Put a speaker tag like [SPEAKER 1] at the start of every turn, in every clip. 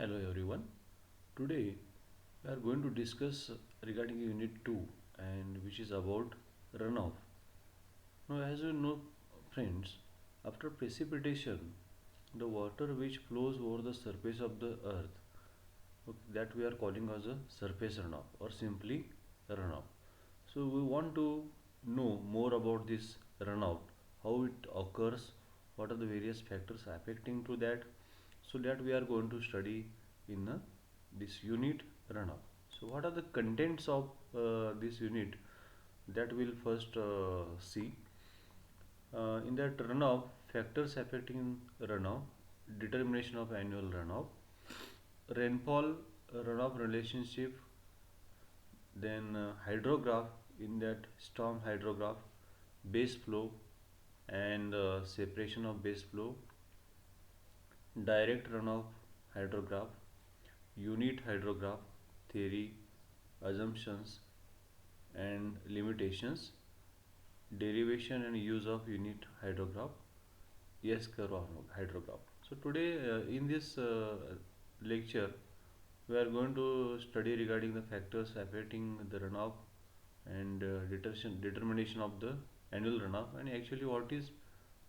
[SPEAKER 1] Hello everyone. Today we are going to discuss regarding unit 2 and which is about runoff. Now as you know friends, after precipitation the water which flows over the surface of the earth, okay, that we are calling as a surface runoff or simply runoff. So we want to know more about this runoff, how it occurs, what are the various factors affecting to that, so that we are going to study in this unit runoff. So what are the contents of this unit that we'll first see. In that runoff, factors affecting runoff, determination of annual runoff, rainfall runoff relationship, then hydrograph, in that storm hydrograph, base flow and separation of base flow, direct runoff hydrograph, unit hydrograph, theory, assumptions and limitations, derivation and use of unit hydrograph, S curve hydrograph. So today in this lecture we are going to study regarding the factors affecting the runoff and determination of the annual runoff, and actually what is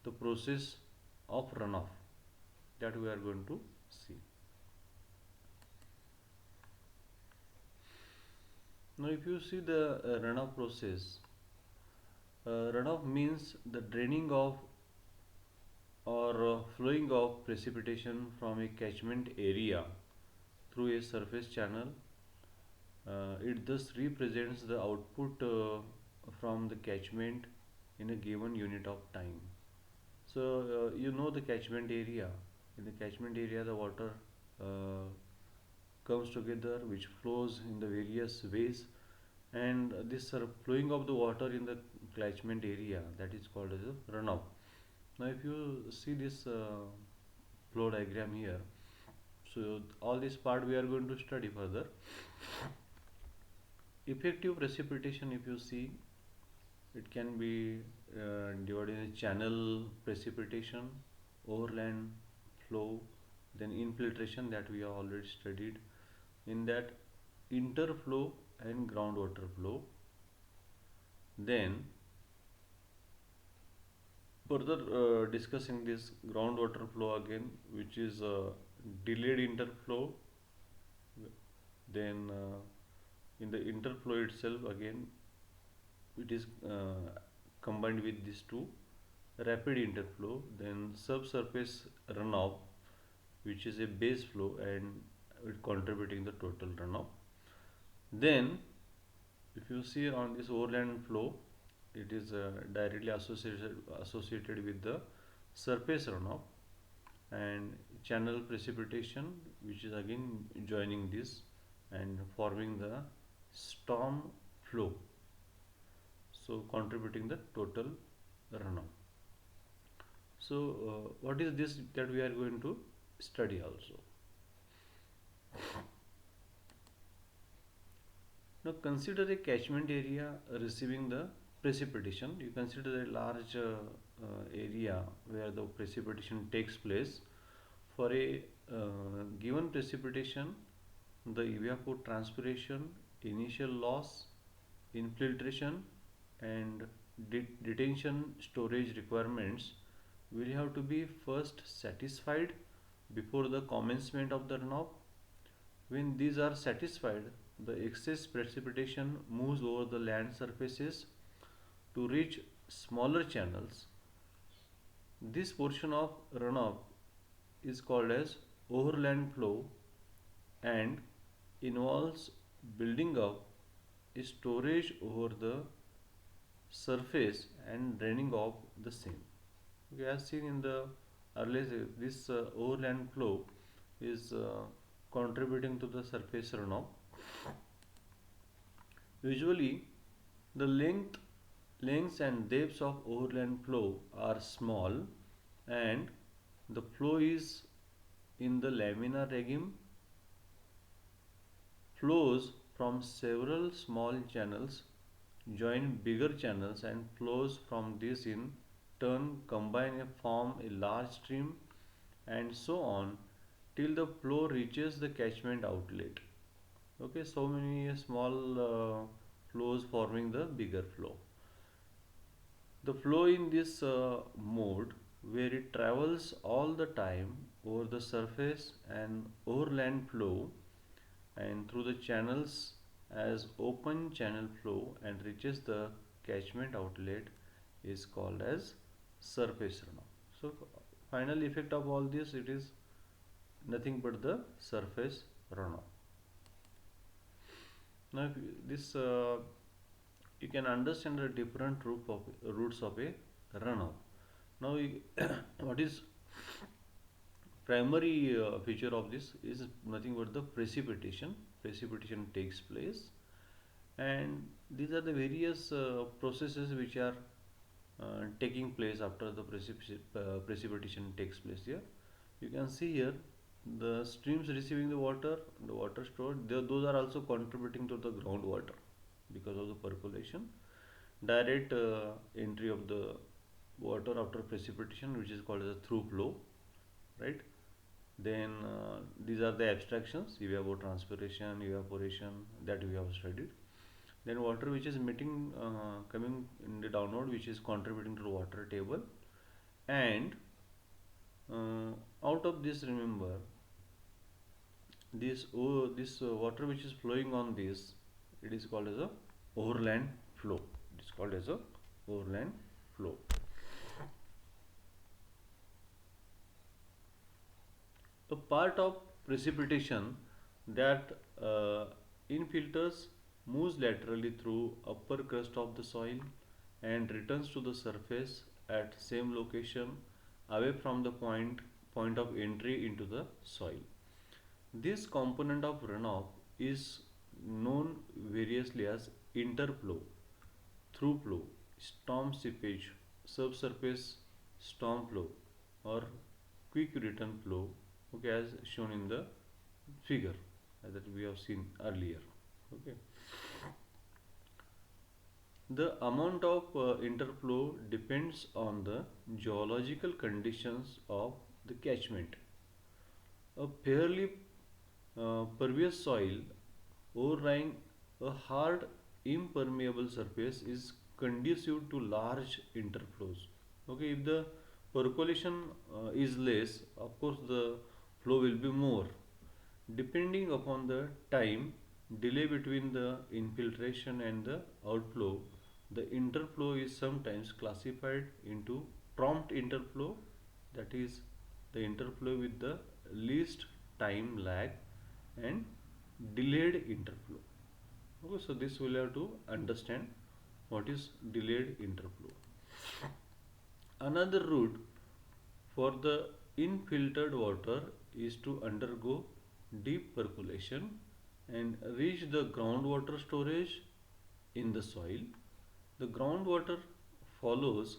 [SPEAKER 1] the process of runoff, that we are going to see. Now if you see the runoff process, runoff means the draining of or flowing of precipitation from a catchment area through a surface channel. It thus represents the output from the catchment in a given unit of time. So you know the catchment area. In the catchment area, the water uh, comes together, which flows in the various ways, and this flowing of the water in the catchment area, that is called as a runoff. Now, if you see this flow diagram here, so all this part we are going to study further. Effective precipitation, if you see, it can be divided in channel precipitation, overland flow, then infiltration that we have already studied. In that, interflow and groundwater flow. Then further discussing this groundwater flow again, which is delayed interflow. Then in the interflow itself again it is combined with these two, rapid interflow, then subsurface runoff, which is a base flow and it contributing the total runoff. Then if you see on this overland flow, it is directly associated with the surface runoff, and channel precipitation, which is again joining this and forming the storm flow, so contributing the total runoff. So what is this that we are going to study also. Now consider a catchment area receiving the precipitation. You consider a large area where the precipitation takes place. For a given precipitation, the evapotranspiration, initial loss, infiltration and detention storage requirements will have to be first satisfied before the commencement of the runoff. When these are satisfied, the excess precipitation moves over the land surfaces to reach smaller channels. This portion of runoff is called as overland flow and involves building up a storage over the surface and draining of the same. We have seen in the earlier this overland flow is contributing to the surface runoff. Usually, the lengths and depths of overland flow are small, and the flow is in the lamina regime, flows from several small channels, join bigger channels, and flows from this in turn combine and form a large stream, and so on, till the flow reaches the catchment outlet. Okay, so many small flows forming the bigger flow. The flow in this mode, where it travels all the time over the surface and overland flow and through the channels as open channel flow and reaches the catchment outlet, is called as surface runoff. So final effect of all this, it is nothing but the surface runoff. Now if this you can understand the different routes of a runoff. Now what is primary feature of this is nothing but the precipitation. Precipitation takes place, and these are the various processes which are taking place after the precipitation takes place here. You can see here the streams receiving the water stored, those are also contributing to the groundwater because of the percolation. Direct entry of the water after precipitation, which is called as a through flow, right? Then these are the abstractions, evapotranspiration, evaporation, that we have studied. Then water which is emitting, coming in the downward, which is contributing to the water table. And out of this, remember, this water which is flowing on this, it is called as a overland flow. It is called as a overland flow. A part of precipitation that infiltrates moves laterally through upper crust of the soil and returns to the surface at same location away from the point of entry into the soil. This component of runoff is known variously as interflow, throughflow, storm seepage, subsurface storm flow, or quick return flow, okay, as shown in the figure that we have seen earlier. Okay, the amount of interflow depends on the geological conditions of the catchment. A fairly pervious soil overlying a hard impermeable surface is conducive to large interflows. Okay, if the percolation is less, of course the flow will be more. Depending upon the time delay between the infiltration and the outflow, the interflow is sometimes classified into prompt interflow, that is the interflow with the least time lag, and delayed interflow. Okay, so this will have to understand what is delayed interflow. Another route for the infiltered water is to undergo deep percolation and reach the groundwater storage in the soil. The groundwater follows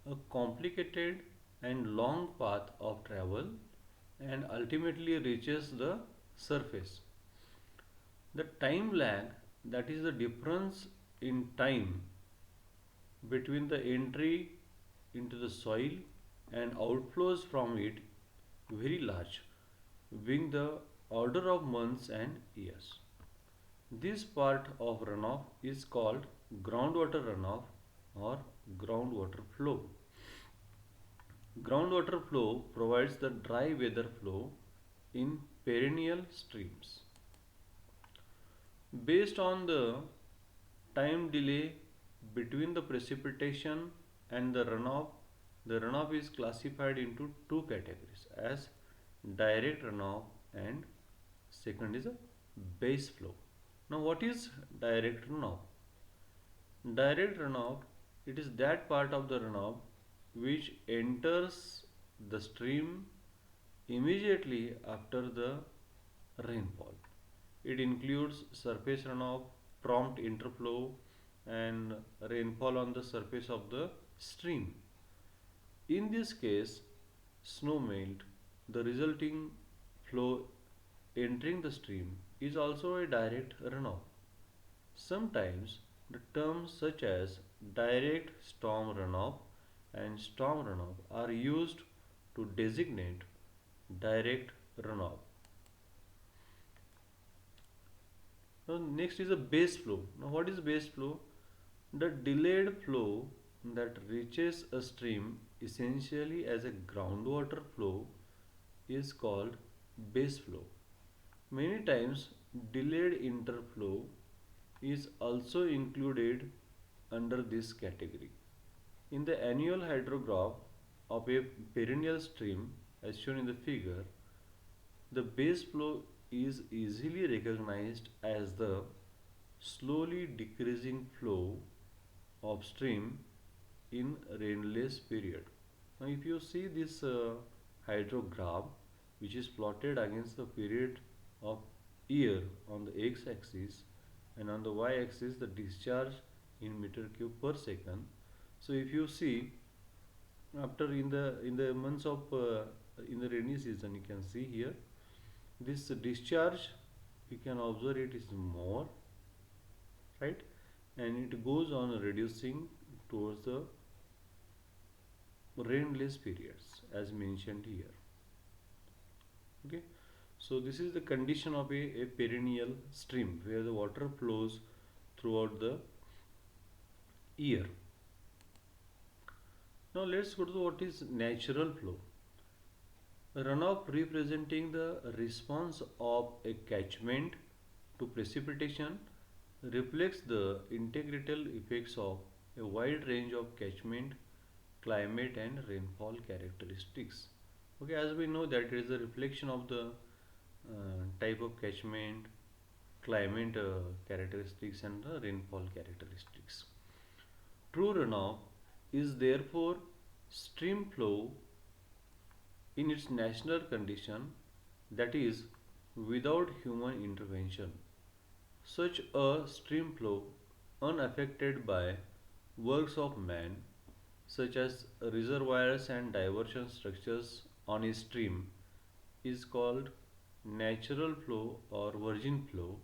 [SPEAKER 1] a complicated and long path of travel and ultimately reaches the surface. The time lag, that is the difference in time between the entry into the soil and outflows from it, very large, being the order of months and years. This part of runoff is called groundwater runoff or groundwater flow. Groundwater flow provides the dry weather flow in perennial streams. Based on the time delay between the precipitation and the runoff is classified into two categories as direct runoff and second is a base flow. Now what is direct runoff? Direct runoff, it is that part of the runoff which enters the stream immediately after the rainfall. It includes surface runoff, prompt interflow, and rainfall on the surface of the stream. In this case, snow melt, the resulting flow entering the stream, is also a direct runoff. Sometimes the terms such as direct storm runoff and storm runoff are used to designate direct runoff. Now next is a base flow. Now what is base flow? The delayed flow that reaches a stream essentially as a groundwater flow is called base flow. Many times delayed interflow is also included under this category. In the annual hydrograph of a perennial stream as shown in the figure, the base flow is easily recognized as the slowly decreasing flow of stream in rainless period. Now if you see this hydrograph which is plotted against the period of year on the x-axis and on the y-axis the discharge in meter cube per second. So if you see after in the months of in the rainy season, you can see here this discharge you can observe it is more, right, and it goes on reducing towards the rainless periods as mentioned here. Okay, so this is the condition of a perennial stream where the water flows throughout the year. Now let's go to what is natural flow. Runoff representing the response of a catchment to precipitation reflects the integral effects of a wide range of catchment, climate and rainfall characteristics. Okay, as we know that it is a reflection of the type of catchment, climate characteristics and the rainfall characteristics. True runoff is therefore stream flow in its natural condition, that is without human intervention. Such a stream flow unaffected by works of man such as reservoirs and diversion structures on a stream is called natural flow or virgin flow.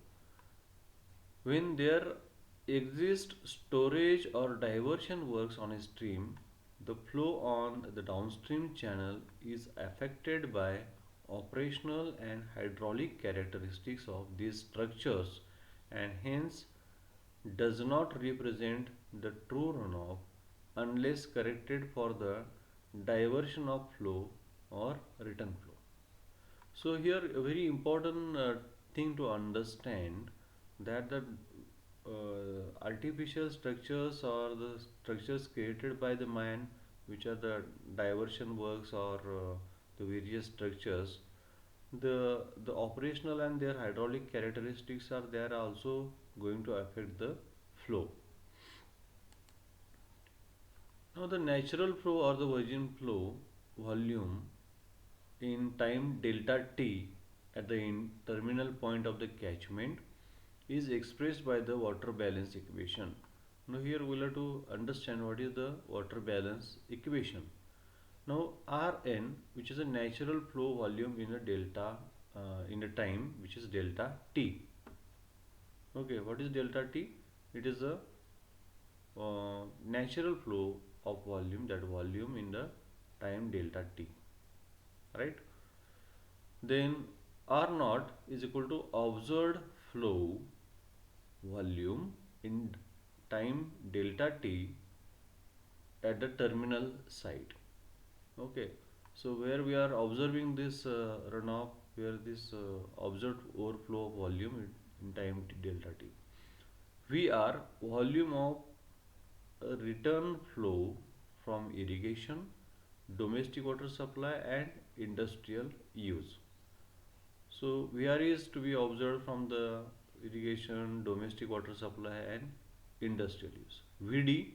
[SPEAKER 1] When there exist storage or diversion works on a stream, the flow on the downstream channel is affected by operational and hydraulic characteristics of these structures and hence does not represent the true runoff unless corrected for the diversion of flow or return flow. So here a very important thing to understand that the artificial structures or the structures created by the man, which are the diversion works or the various structures, the operational and their hydraulic characteristics are there also going to affect the flow. Now the natural flow or the virgin flow volume in time delta t at the terminal point of the catchment is expressed by the water balance equation. Now here we will have to understand what is the water balance equation. Now Rn, which is a natural flow volume in a delta in a time which is delta t. Okay, what is delta t? It is a natural flow of volume, that volume in the time delta t, right? Then R naught is equal to observed flow volume in time delta t at the terminal site. Okay, so where we are observing this runoff, where this observed overflow of volume in time delta t. We are volume of return flow from irrigation, domestic water supply and industrial use. So VR is to be observed from the irrigation, domestic water supply and industrial use. VD,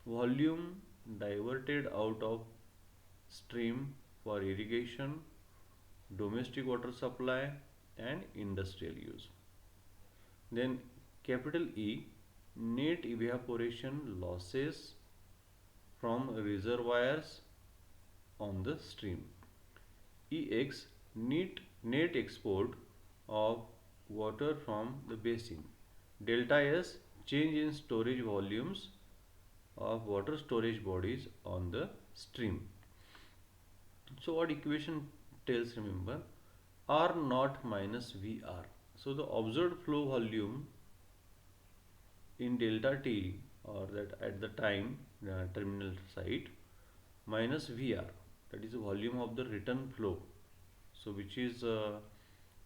[SPEAKER 1] volume diverted out of stream for irrigation, domestic water supply and industrial use. Then capital E, net evaporation losses from reservoirs on the stream. EX, net export of water from the basin. Delta S, change in storage volumes of water storage bodies on the stream. So what equation tells, remember, R naught minus VR. So the observed flow volume in delta T, or that at the time terminal site, minus VR, that is the volume of the return flow, so which is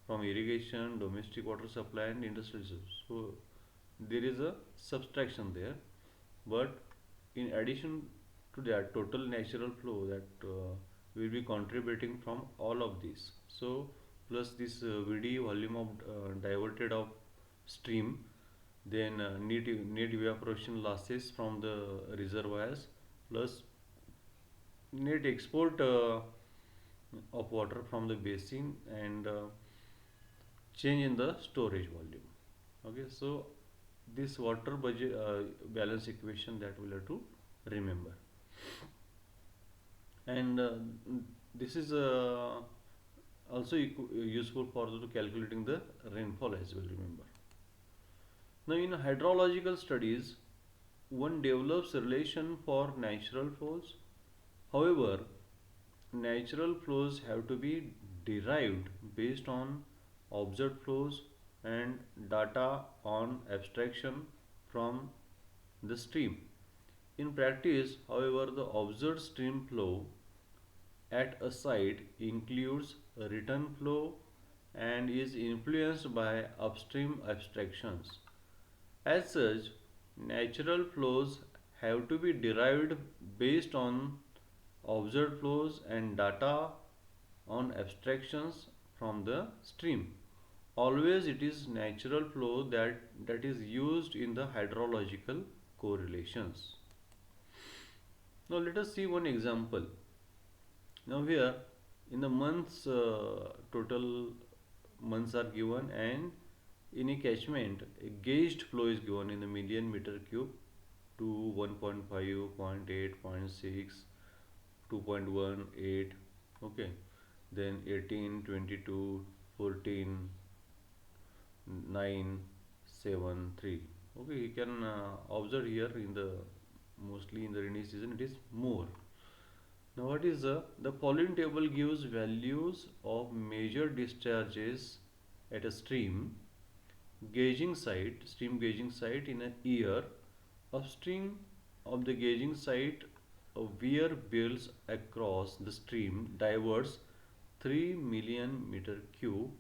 [SPEAKER 1] from irrigation, domestic water supply and industrial systems. So there is a subtraction there, but in addition to that total natural flow that will be contributing from all of these, so plus this VD volume of diverted of stream, then net evaporation losses from the reservoirs, plus net export of water from the basin, and change in the storage volume. Okay, so this water budget balance equation that we'll have to remember, and this is also useful for the calculating the rainfall as well, remember. Now in hydrological studies, one develops relation for natural flows. However, natural flows have to be derived based on observed flows and data on abstraction from the stream. In practice, however, the observed stream flow at a site includes a return flow and is influenced by upstream abstractions. As such, natural flows have to be derived based on observed flows and data on abstractions from the stream. Always it is natural flow that is used in the hydrological correlations. Now let us see one example. Now here in the months, total months are given, and in a catchment a gauged flow is given in the million meter cube to 1.5, 0.8, 0.6, 2.18, okay, then 18, 22, 14, 9, 7, 3. Okay, you can observe here in the mostly in the rainy season it is more. Now what is the following table gives values of major discharges at a stream gauging site in a year. Upstream of the gauging site, a weir builds across the stream diverts 3 million meter cube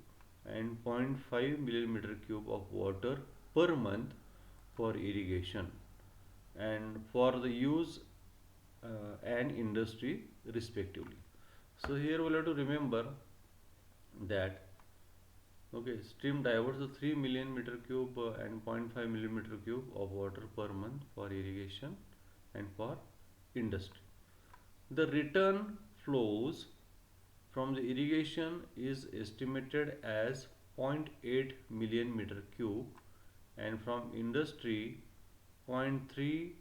[SPEAKER 1] and zero point 0.5 million meter cube of water per month for irrigation and for the use and industry respectively. So here we'll have to remember that, okay, stream diverts the 3 million meter cube and 0.5 millimeter cube of water per month for irrigation and for industry. The return flows from the irrigation is estimated as 0.8 million meter cube and from industry 0.3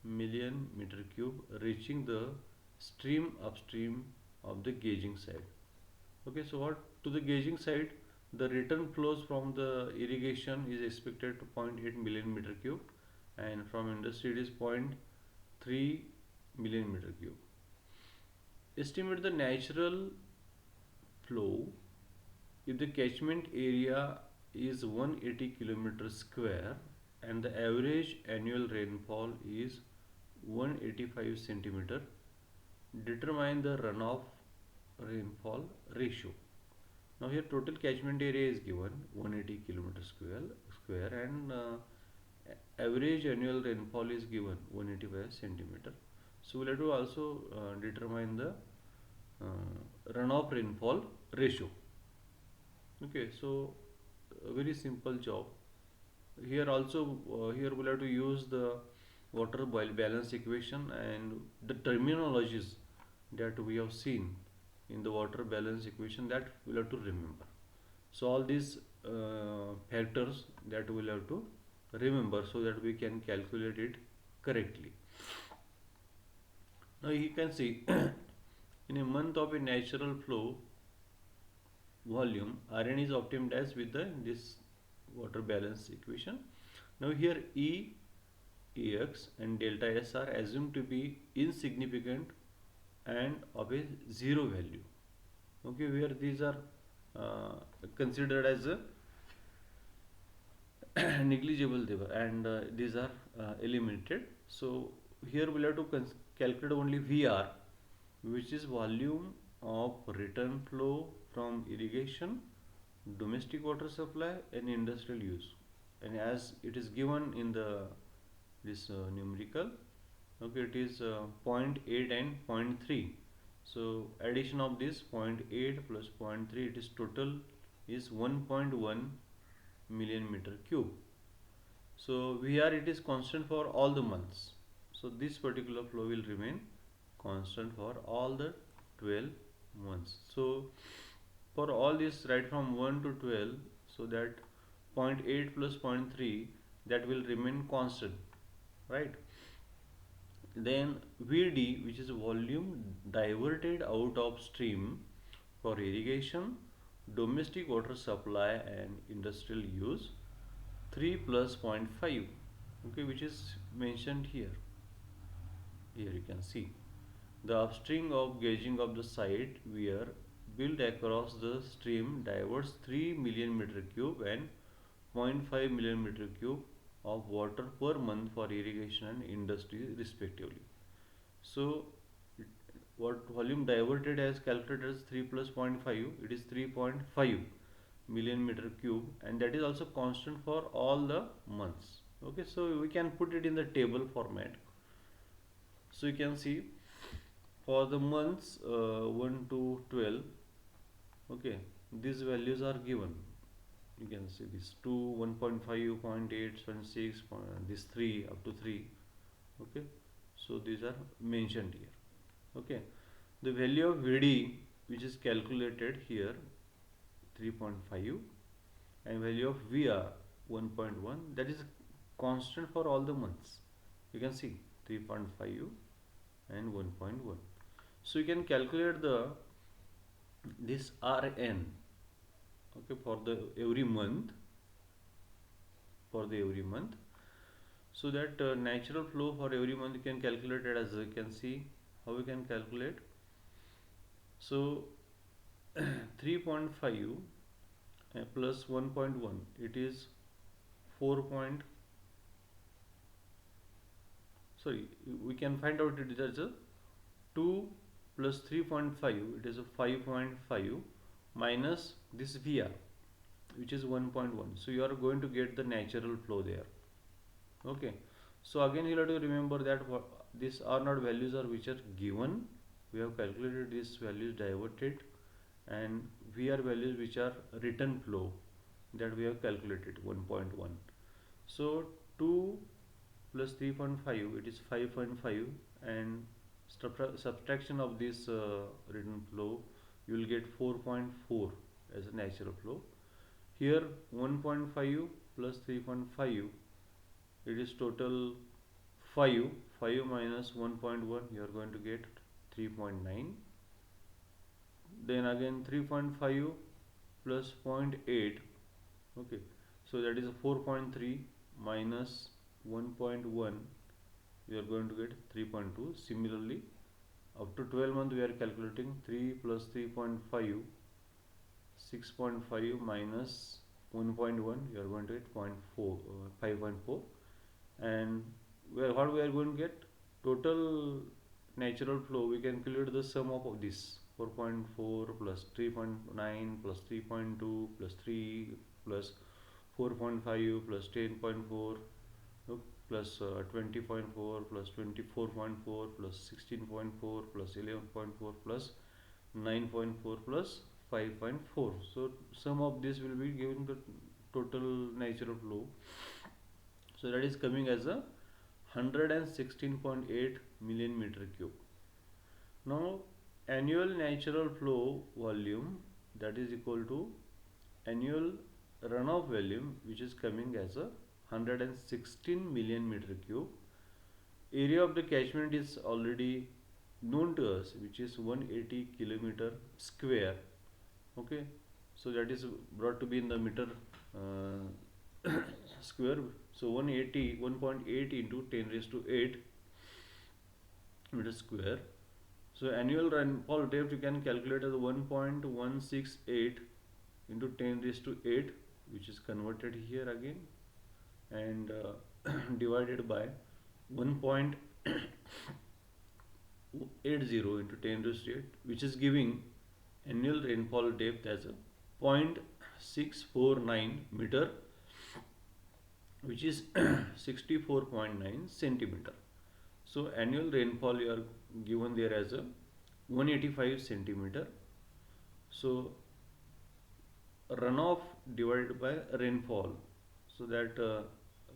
[SPEAKER 1] million meter cube, reaching the stream upstream of the gauging site. Okay, so what to the gauging site, the return flows from the irrigation is expected to 0.8 million meter cube and from industry it is 0.3 million meter cube. Estimate the natural flow if the catchment area is 180 kilometers square and the average annual rainfall is 185 centimeter. Determine the runoff rainfall ratio. Now here total catchment area is given 180 kilometers square and average annual rainfall is given 185 centimeter. So we'll have to also determine the runoff rainfall ratio. Okay, so a very simple job. Here also here we'll have to use the water boil balance equation and the terminologies that we have seen in the water balance equation that we'll have to remember. So all these factors that we'll have to remember so that we can calculate it correctly. Now you can see in a month of a natural flow volume, Rn is obtained as with this water balance equation. Now here E, Ex and delta S are assumed to be insignificant and of a zero value. Okay, where these are uh, considered as a negligible there, and these are eliminated. So here we'll have to calculate only VR, which is volume of return flow from irrigation, domestic water supply and industrial use. And as it is given in the this numerical, okay, it is zero point 0.8 and zero point 0.3. So addition of this zero point 0.8 plus zero point 0.3, it is total is 1.1 million meter cube. So here it is constant for all the months. So this particular flow will remain constant for all the 12 months. So for all this right from 1 to 12, so that zero point 0.8 plus zero point 0.3, that will remain constant, right? Then VD, which is volume diverted out of stream for irrigation, domestic water supply and industrial use, 3 plus zero point 0.5, okay, which is mentioned here. Here you can see the upstream of gauging of the site where built across the stream diverts 3 million meter cube and zero point 0.5 million meter cube of water per month for irrigation and industry respectively. So what volume diverted as calculated as 3 plus zero point 0.5, it is 3.5 million meter cube, and that is also constant for all the months. Okay, so we can put it in the table format. So you can see for the months 1 to 12, okay, these values are given. You can see this 2, 1.5, 0.8, 0.6, this 3 up to 3. Okay, so these are mentioned here. Okay, the value of VD, which is calculated here, 3.5, and value of VR 1.1, that is constant for all the months. You can see 3.5 and 1.1. So you can calculate the this RN, okay, for the every month, so that natural flow for every month you can calculate it. As you can see how we can calculate. So 3.5 plus 1.1, it is 4 point, sorry, we can find out it as a 2 plus 3.5, it is a 5.5 minus this VR, which is 1.1. So you are going to get the natural flow there. Okay, so again you have to remember that these are not values are which are given. We have calculated these values diverted, and VR values which are return flow, that we have calculated 1.1. So 2 plus 3.5, it is 5.5, and subtraction of this return flow, you will get 4.4 as a natural flow. Here 1.5 plus 3.5, it is total 5. 5 minus 1.1, you are going to get 3.9. Then again 3.5 plus 0.8, okay, so that is 4.3 minus 1.1, we are going to get 3.2. Similarly, up to 12 months we are calculating 3 plus 3.5, 6.5 minus 1.1, you are going to get 0.4, 5.4. And what we are going to get total natural flow, we can calculate the sum of this 4.4 plus 3.9 plus 3.2 plus 3 plus 4.5 plus 10.4 plus 20.4 plus 24.4 plus 16.4 plus 11.4 plus 9.4 plus 5.4. So sum of this will be given the total natural flow. So that is coming as a 116.8 million meter cube. Now annual natural flow volume, that is equal to annual runoff volume, which is coming as a 116 million meter cube. Area of the catchment is already known to us, which is 180 kilometer square. Okay, so that is brought to be in the meter square. So 1.8 into 10 raised to 8 meter square. So annual rainfall depth you can calculate as 1.168 into 10 raised to 8, which is converted here again, and divided by 1.80 into 10 raised to 8, which is giving annual rainfall depth as a 0.649 meter, which is 64.9 centimeter. So annual rainfall you are given there as a 185 centimeter. So runoff divided by rainfall, so that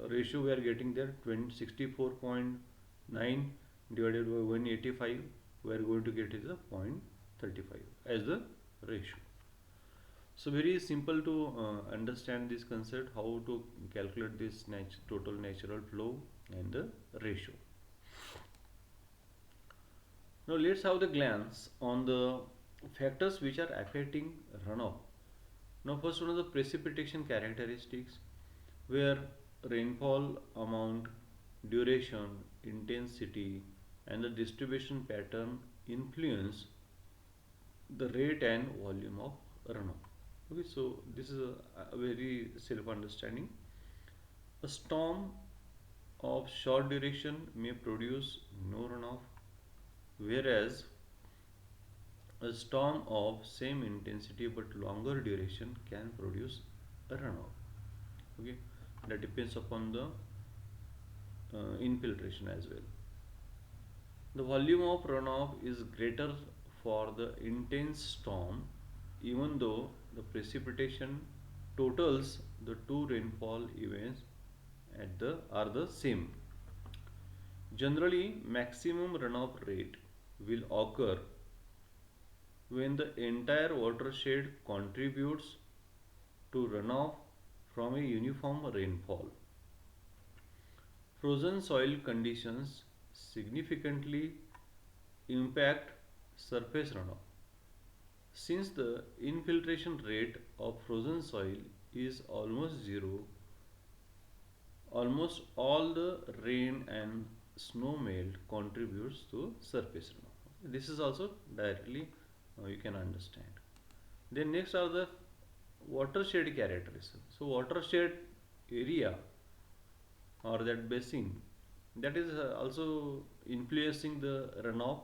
[SPEAKER 1] ratio we are getting there 64.9 divided by 185, we are going to get is a 0.35 as the ratio. So very simple to understand this concept, how to calculate this total natural flow and the ratio. Now let's have the glance on the factors which are affecting runoff. Now first one is the precipitation characteristics, where rainfall amount, duration, intensity and the distribution pattern influence the rate and volume of runoff. Okay, so this is a very self-understanding. A storm of short duration may produce no runoff, whereas a storm of same intensity but longer duration can produce a runoff. Okay, that depends upon the infiltration as well. The volume of runoff is greater for the intense storm, even though the precipitation totals the two rainfall events are the same. Generally, maximum runoff rate will occur when the entire watershed contributes to runoff from a uniform rainfall. Frozen soil conditions significantly impact surface runoff. Since the infiltration rate of frozen soil is almost zero, almost all the rain and snow melt contributes to surface runoff. This is also directly you can understand. Then next are the watershed characteristics. So watershed area or that basin, that is also influencing the runoff,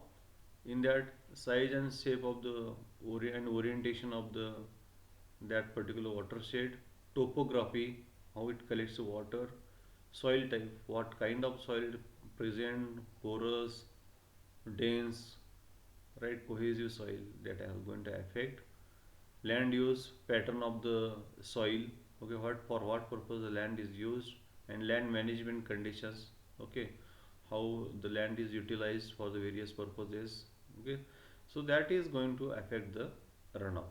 [SPEAKER 1] in that size and shape of the orientation of the that particular watershed, topography, how it collects the water, soil type, what kind of soil present, porous, dense, right, cohesive soil, that are going to affect. Land use, pattern of the soil, okay, what for what purpose the land is used, and land management conditions, okay, how the land is utilized for the various purposes, okay, so that is going to affect the runoff.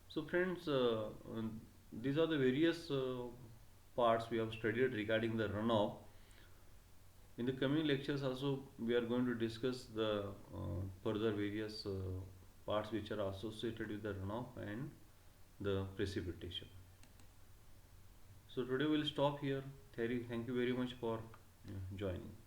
[SPEAKER 1] So friends, these are the various parts we have studied regarding the runoff. In the coming lectures also we are going to discuss the further various parts which are associated with the runoff and the precipitation. So today we'll stop here. Thank you very much for joining.